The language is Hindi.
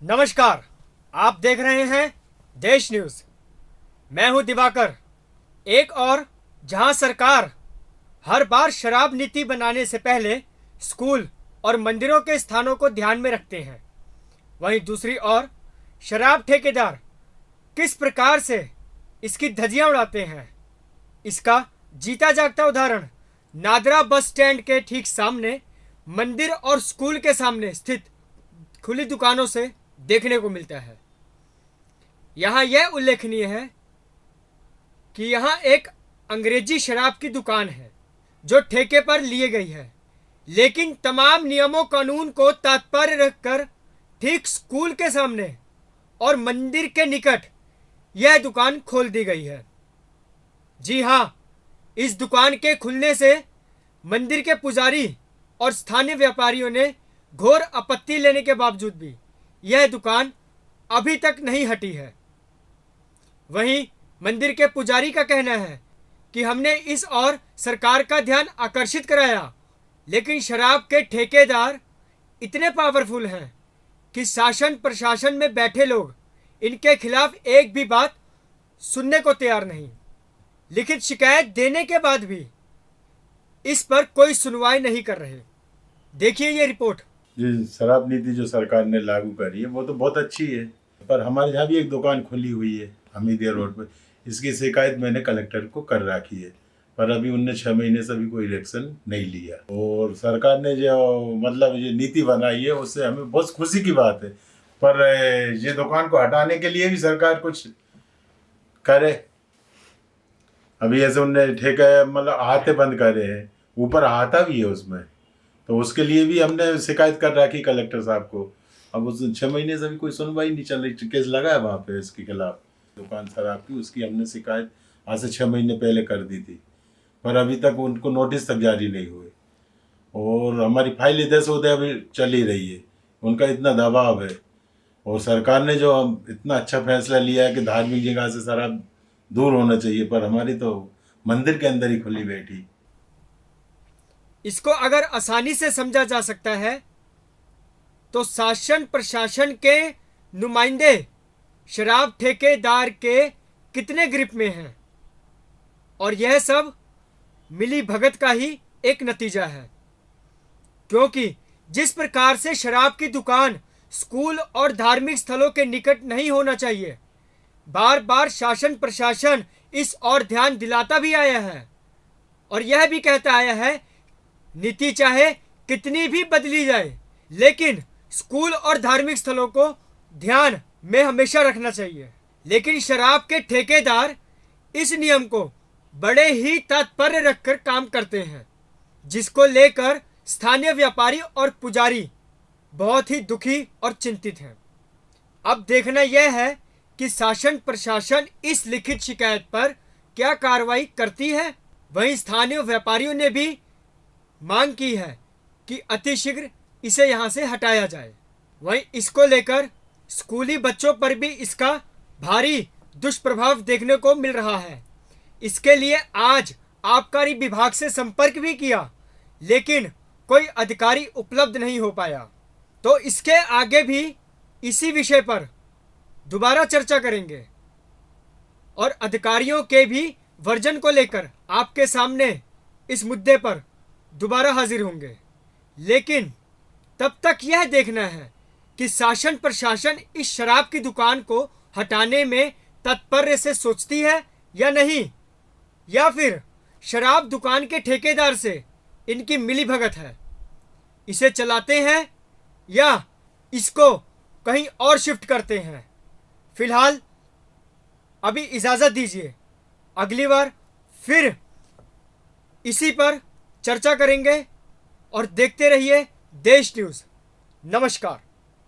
नमस्कार। आप देख रहे हैं देश न्यूज़। मैं हूं दिवाकर। एक और जहां सरकार हर बार शराब नीति बनाने से पहले स्कूल और मंदिरों के स्थानों को ध्यान में रखते हैं, वहीं दूसरी ओर शराब ठेकेदार किस प्रकार से इसकी धज्जियां उड़ाते हैं, इसका जीता जागता उदाहरण नादरा बस स्टैंड के ठीक सामने मंदिर और स्कूल के सामने स्थित खुली दुकानों से देखने को मिलता है। यहाँ यह उल्लेखनीय है कि यहाँ एक अंग्रेजी शराब की दुकान है जो ठेके पर लिए गई है, लेकिन तमाम नियमों कानून को तात्पर्य रखकर ठीक स्कूल के सामने और मंदिर के निकट यह दुकान खोल दी गई है। जी हाँ, इस दुकान के खुलने से मंदिर के पुजारी और स्थानीय व्यापारियों ने घोर आपत्ति लेने के बावजूद भी यह दुकान अभी तक नहीं हटी है। वहीं मंदिर के पुजारी का कहना है कि हमने इस ओर सरकार का ध्यान आकर्षित कराया, लेकिन शराब के ठेकेदार इतने पावरफुल हैं कि शासन प्रशासन में बैठे लोग इनके खिलाफ एक भी बात सुनने को तैयार नहीं। लिखित शिकायत देने के बाद भी इस पर कोई सुनवाई नहीं कर रहे। देखिए ये रिपोर्ट। जो शराब नीति जो सरकार ने लागू करी है वो तो बहुत अच्छी है, पर हमारे यहाँ भी एक दुकान खुली हुई है हमीदिया रोड पर। इसकी शिकायत मैंने कलेक्टर को कर रखी है, पर अभी उनने 6 महीने से भी कोई एक्शन नहीं लिया। और सरकार ने जो मतलब ये नीति बनाई है उससे हमें बहुत खुशी की बात है, पर ये दुकान को हटाने के लिए भी सरकार कुछ करे। अभी ऐसे उनने ठेका मतलब हाथे बंद करे हैं, ऊपर हाथा भी है उसमें, तो उसके लिए भी हमने शिकायत कर रखी कलेक्टर साहब को। अब उस 6 महीने से भी कोई सुनवाई नहीं चल रही। केस लगा है वहाँ पे इसके खिलाफ, दुकान शराब की, उसकी हमने शिकायत आज से 6 महीने पहले कर दी थी, पर अभी तक उनको नोटिस तक जारी नहीं हुए। और हमारी फाइल इधर से उधर अभी चल ही रही है, उनका इतना दबाव है। और सरकार ने जो इतना अच्छा फैसला लिया है कि धार्मिक जगह से शराब दूर होना चाहिए, पर हमारी तो मंदिर के अंदर ही खुली बैठी। इसको अगर आसानी से समझा जा सकता है तो शासन प्रशासन के नुमाइंदे शराब ठेकेदार के कितने ग्रिप में हैं, और यह सब मिली भगत का ही एक नतीजा है। क्योंकि जिस प्रकार से शराब की दुकान स्कूल और धार्मिक स्थलों के निकट नहीं होना चाहिए, बार बार शासन प्रशासन इस और ध्यान दिलाता भी आया है और यह भी कहता आया है नीति चाहे कितनी भी बदली जाए, लेकिन स्कूल और धार्मिक स्थलों को ध्यान में हमेशा रखना चाहिए। लेकिन शराब के ठेकेदार इस नियम को बड़े ही तात्पर्य रखकर काम करते हैं, जिसको लेकर स्थानीय व्यापारी और पुजारी बहुत ही दुखी और चिंतित हैं। अब देखना यह है कि शासन प्रशासन इस लिखित शिकायत पर क्या कार्रवाई करती है। वहीं स्थानीय व्यापारियों ने भी मांग की है कि अतिशीघ्र इसे यहां से हटाया जाए। वहीं इसको लेकर स्कूली बच्चों पर भी इसका भारी दुष्प्रभाव देखने को मिल रहा है। इसके लिए आज आबकारी विभाग से संपर्क भी किया, लेकिन कोई अधिकारी उपलब्ध नहीं हो पाया। तो इसके आगे भी इसी विषय पर दोबारा चर्चा करेंगे और अधिकारियों के भी वर्जन को लेकर आपके सामने इस मुद्दे पर दोबारा हाजिर होंगे। लेकिन तब तक यह देखना है कि शासन प्रशासन इस शराब की दुकान को हटाने में तत्पर से सोचती है या नहीं, या फिर शराब दुकान के ठेकेदार से इनकी मिलीभगत है। इसे चलाते हैं या इसको कहीं और शिफ्ट करते हैं। फिलहाल अभी इजाज़त दीजिए, अगली बार फिर इसी पर चर्चा करेंगे और देखते रहिए देश न्यूज़। नमस्कार।